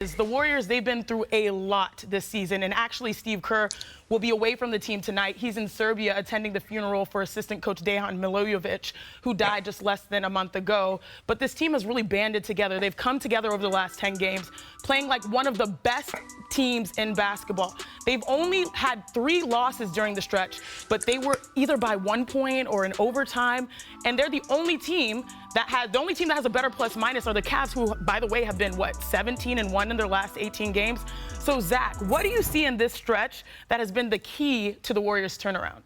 The Warriors, they've been through a lot this season, and actually Steve Kerr will be away from the team tonight. He's in Serbia attending the funeral for assistant coach Dejan Milojevic, who died just less than a month ago. But this team has really banded together. They've come together over the last 10 games, playing like one of the best teams in basketball. They've only had 3 losses during the stretch, but they were either by 1 point or in overtime, and they're the only team that has a better plus minus are the Cavs, who, by the way, have been, 17-1 in their last 18 games. So, Zach, what do you see in this stretch that has been the key to the Warriors' turnaround?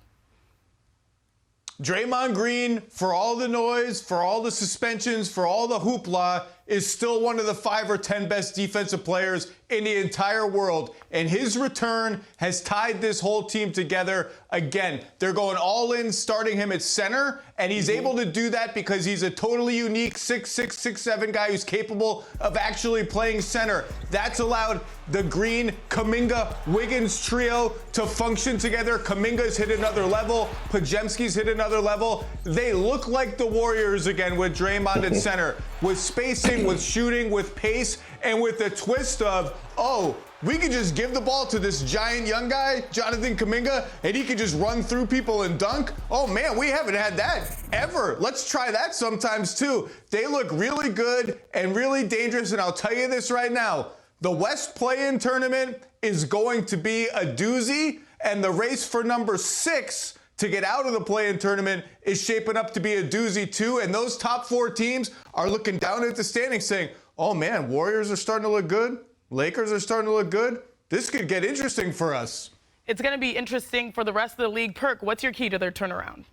Draymond Green, for all the noise, for all the suspensions, for all the hoopla, is still one of the 5 or 10 best defensive players in the entire world. And his return has tied this whole team together again. They're going all in, starting him at center, and he's able to do that because he's a totally unique 6'6", 6'7" guy who's capable of actually playing center. That's allowed the Green, Kuminga, Wiggins trio to function together. Kuminga's hit another level. Podziemski's hit another level. They look like the Warriors again with Draymond at center, with spacing, with shooting, with pace, and with the twist of, oh, we could just give the ball to this giant young guy, Jonathan Kuminga, and he could just run through people and dunk. Oh, man, we haven't had that ever. Let's try that sometimes, too. They look really good and really dangerous, and I'll tell you this right now. The West play-in tournament is going to be a doozy, and the race for number 6 to get out of the play-in tournament is shaping up to be a doozy, too. And those top 4 teams are looking down at the standings saying, oh, man, Warriors are starting to look good. Lakers are starting to look good. This could get interesting for us. It's going to be interesting for the rest of the league. Perk, what's your key to their turnaround?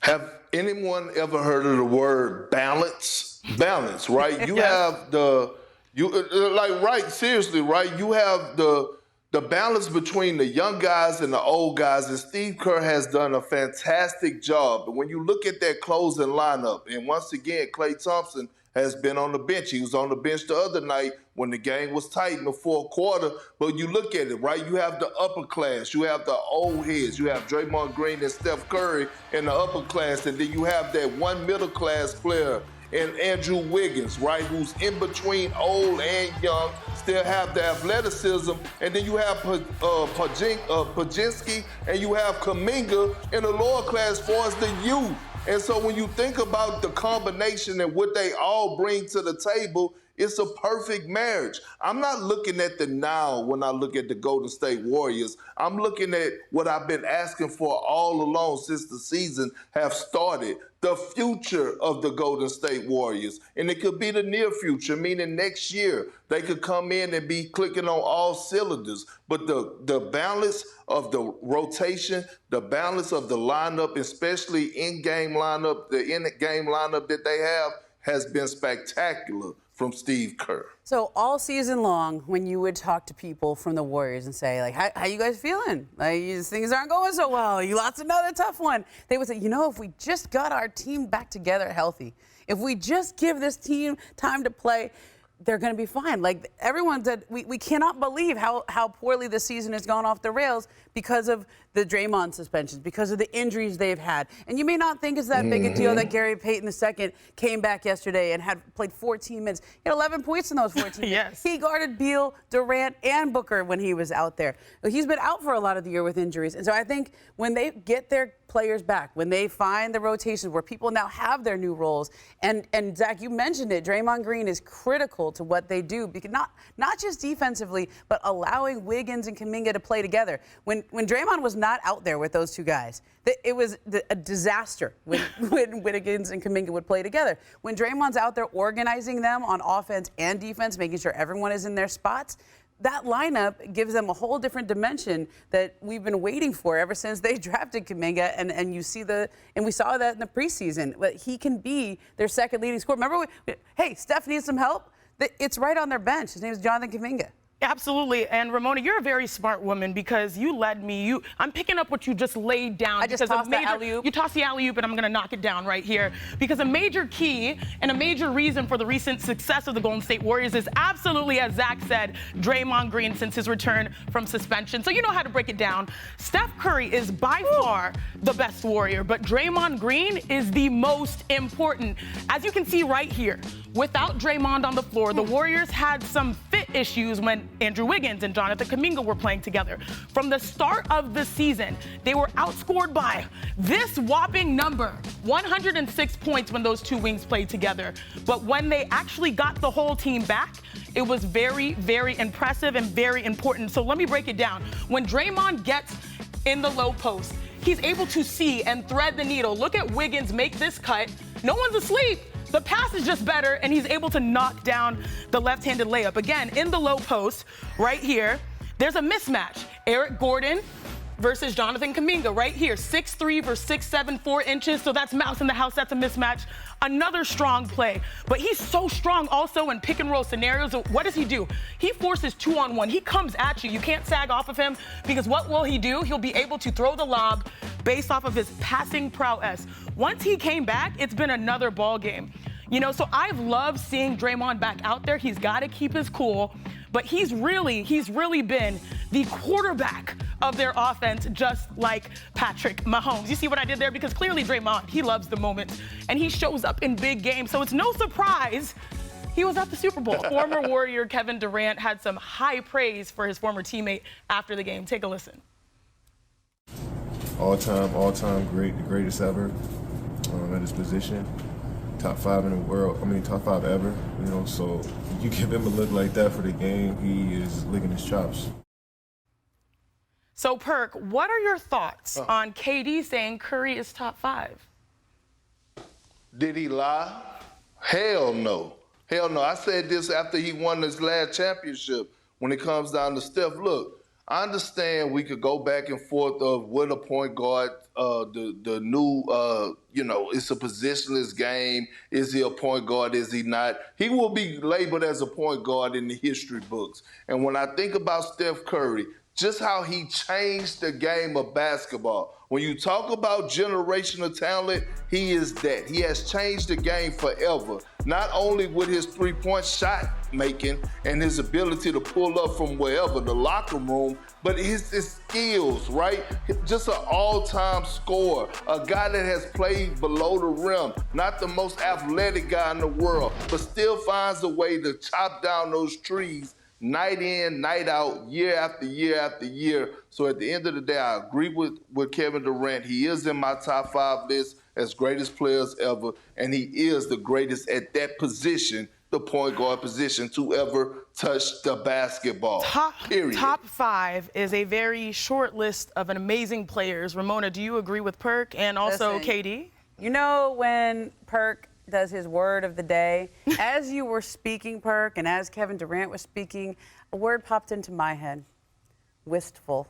Have anyone ever heard of the word balance? Balance, right? You have seriously, right? You have the balance between the young guys and the old guys, and Steve Kerr has done a fantastic job. But when you look at that closing lineup, and once again, Klay Thompson has been on the bench. He was on the bench the other night when the game was tight in the fourth quarter. But you look at it, right? You have the upper class. You have the old heads. You have Draymond Green and Steph Curry in the upper class. And then you have that one middle class player and Andrew Wiggins, right, who's in between old and young, still have the athleticism. And then you have Podziemski and you have Kuminga in the lower class as far as the youth. And so when you think about the combination and what they all bring to the table, it's a perfect marriage. I'm not looking at the now when I look at the Golden State Warriors. I'm looking at what I've been asking for all along since the season have started, the future of the Golden State Warriors. And it could be the near future, meaning next year they could come in and be clicking on all cylinders. But the balance of the rotation, the balance of the lineup, especially in-game lineup, the in-game lineup that they have, has been spectacular from Steve Kerr. So all season long, when you would talk to people from the Warriors and say, like, how you guys feeling? Like, things aren't going so well. You lost another tough one. They would say, if we just got our team back together healthy, if we just give this team time to play, they're going to be fine. Like, everyone said, we cannot believe how poorly this season has gone off the rails because of the Draymond suspensions, because of the injuries they've had. And you may not think it's that big a deal that Gary Payton II came back yesterday and had played 14 minutes. He had 11 points in those 14 minutes. Yes. He guarded Beal, Durant, and Booker when he was out there. He's been out for a lot of the year with injuries. And so I think when they get their players back, when they find the rotations where people now have their new roles, and Zach, you mentioned it, Draymond Green is critical to what they do, because not just defensively, but allowing Wiggins and Kuminga to play together. When Draymond was not out there with those 2 guys, it was a disaster when Wiggins and Kuminga would play together. When Draymond's out there organizing them on offense and defense, making sure everyone is in their spots, that lineup gives them a whole different dimension that we've been waiting for ever since they drafted Kuminga, and we saw that in the preseason. But he can be their second leading scorer. Remember, hey, Steph needs some help. It's right on their bench. His name is Jonathan Kuminga. Absolutely. And Ramona, you're a very smart woman because you led me. I'm picking up what you just laid down. I just tossed the alley-oop. You tossed the alley-oop, and I'm going to knock it down right here. Because a major key and a major reason for the recent success of the Golden State Warriors is absolutely, as Zach said, Draymond Green since his return from suspension. So you know how to break it down. Steph Curry is by far the best Warrior, but Draymond Green is the most important. As you can see right here, without Draymond on the floor, the Warriors had some fit issues when Andrew Wiggins and Jonathan Kuminga were playing together. From the start of the season, they were outscored by this whopping number, 106 points when those two wings played together. But when they actually got the whole team back, it was very, very impressive and very important. So let me break it down. When Draymond gets in the low post, he's able to see and thread the needle. Look at Wiggins make this cut. No one's asleep. The pass is just better, and he's able to knock down the left-handed layup. Again, in the low post, right here, there's a mismatch. Eric Gordon versus Jonathan Kuminga right here. 6'3" versus 6'7", 4 inches. So that's mouse in the house. That's a mismatch. Another strong play. But he's so strong also in pick and roll scenarios. What does he do? He forces 2-on-1. He comes at you. You can't sag off of him because what will he do? He'll be able to throw the lob based off of his passing prowess. Once he came back, it's been another ball game. You know, so I've loved seeing Draymond back out there. He's got to keep his cool, but he's really been the quarterback of their offense, just like Patrick Mahomes. You see what I did there? Because clearly Draymond, he loves the moment, and he shows up in big games. So it's no surprise he was at the Super Bowl. Former Warrior Kevin Durant had some high praise for his former teammate after the game. Take a listen. All-time great, the greatest ever at his position. Top 5 in the world, top 5 ever, you know, so you give him a look like that for the game, he is licking his chops. So, Perk, what are your thoughts on KD saying Curry is top 5? Did he lie? Hell no. Hell no. I said this after he won his last championship when it comes down to Steph. Look, I understand we could go back and forth of what a point guard, the new, it's a positionless game. Is he a point guard? Is he not? He will be labeled as a point guard in the history books. And when I think about Steph Curry, just how he changed the game of basketball. When you talk about generational talent, he is that. He has changed the game forever. Not only with his three-point shot making and his ability to pull up from wherever, the locker room, but his skills, right? Just an all-time scorer, a guy that has played below the rim, not the most athletic guy in the world, but still finds a way to chop down those trees night in, night out, year after year after year. So at the end of the day, I agree with Kevin Durant. He is in my top 5 list as greatest players ever, and he is the greatest at that position, the point guard position, to ever touch the basketball. Period. Top 5 is a very short list of an amazing players. Ramona, do you agree with Perk and also KD? You know when Perk does his word of the day. As you were speaking, Perk, and as Kevin Durant was speaking, a word popped into my head. Wistful.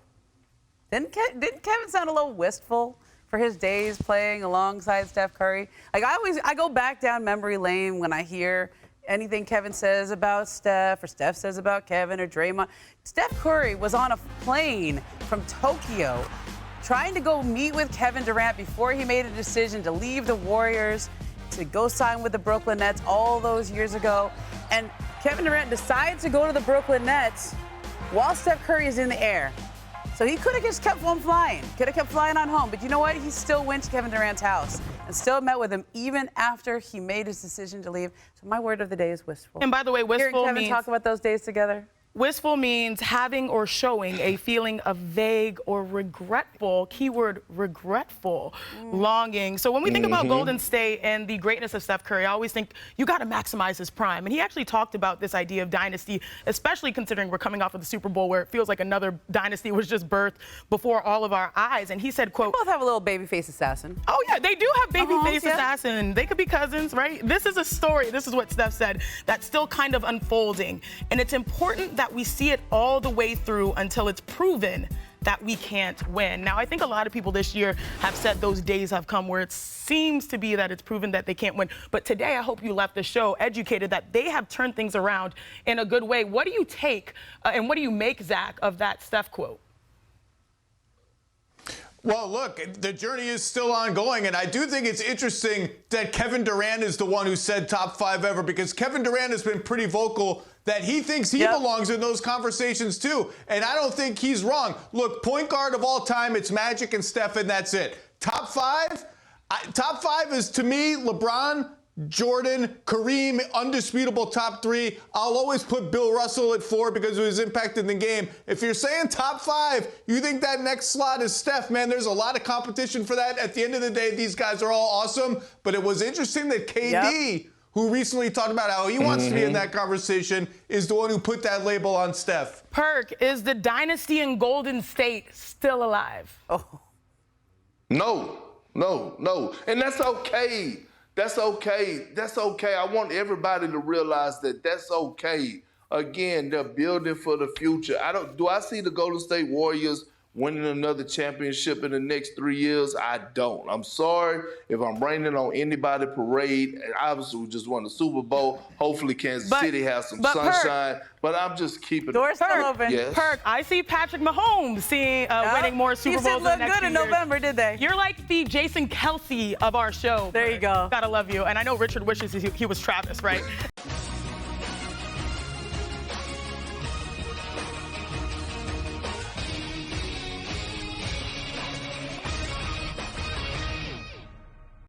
Didn't Kevin sound a little wistful for his days playing alongside Steph Curry? Like I go back down memory lane when I hear anything Kevin says about Steph or Steph says about Kevin or Draymond. Steph Curry was on a plane from Tokyo trying to go meet with Kevin Durant before he made a decision to leave the Warriors to go sign with the Brooklyn Nets all those years ago. And Kevin Durant decides to go to the Brooklyn Nets while Steph Curry is in the air. So he could have just kept on flying, could have kept flying on home. But you know what? He still went to Kevin Durant's house and still met with him even after he made his decision to leave. So my word of the day is wistful. And by the way, wistful Hearing Kevin talk about those days together. Wistful means having or showing a feeling of vague or regretful, keyword regretful, longing. So when we think about Golden State and the greatness of Steph Curry, I always think you got to maximize his prime. And he actually talked about this idea of dynasty, especially considering we're coming off of the Super Bowl where it feels like another dynasty was just birthed before all of our eyes. And he said, quote, They both have a little babyface assassin. Oh, yeah, they do have babyface assassin. They could be cousins, right? This is a story, this is what Steph said, that's still kind of unfolding. And it's important that we see it all the way through until it's proven that we can't win. Now, I think a lot of people this year have said those days have come where it seems to be that it's proven that they can't win. But today, I hope you left the show educated that they have turned things around in a good way. What do you take and what do you make, Zach, of that Steph quote? Well, look, the journey is still ongoing, and I do think it's interesting that Kevin Durant is the one who said top 5 ever, because Kevin Durant has been pretty vocal that he thinks he belongs in those conversations too, and I don't think he's wrong. Look, point guard of all time, it's Magic and Steph, and that's it. Top 5? Top 5 is, to me, LeBron, Jordan, Kareem, undisputable top 3. I'll always put Bill Russell at 4 because of his impact in the game. If you're saying top 5, you think that next slot is Steph, man, there's a lot of competition for that. At the end of the day, these guys are all awesome. But it was interesting that KD, who recently talked about how he wants to be in that conversation, is the one who put that label on Steph. Perk, is the dynasty in Golden State still alive? No. And that's okay. That's okay. That's okay. I want everybody to realize that that's okay. Again, they're building for the future. Do I see the Golden State Warriors winning another championship in the next 3 years? I don't. I'm sorry if I'm raining on anybody parade. And obviously, we just won the Super Bowl. Hopefully, Kansas City has some sunshine. But I'm just keeping doors still open. Yes. Perk, I see Patrick Mahomes winning more Super Bowls in the next look good in few years. November, did they? You're like the Jason Kelsey of our show. There you go. Gotta love you. And I know Richard wishes he was Travis, right?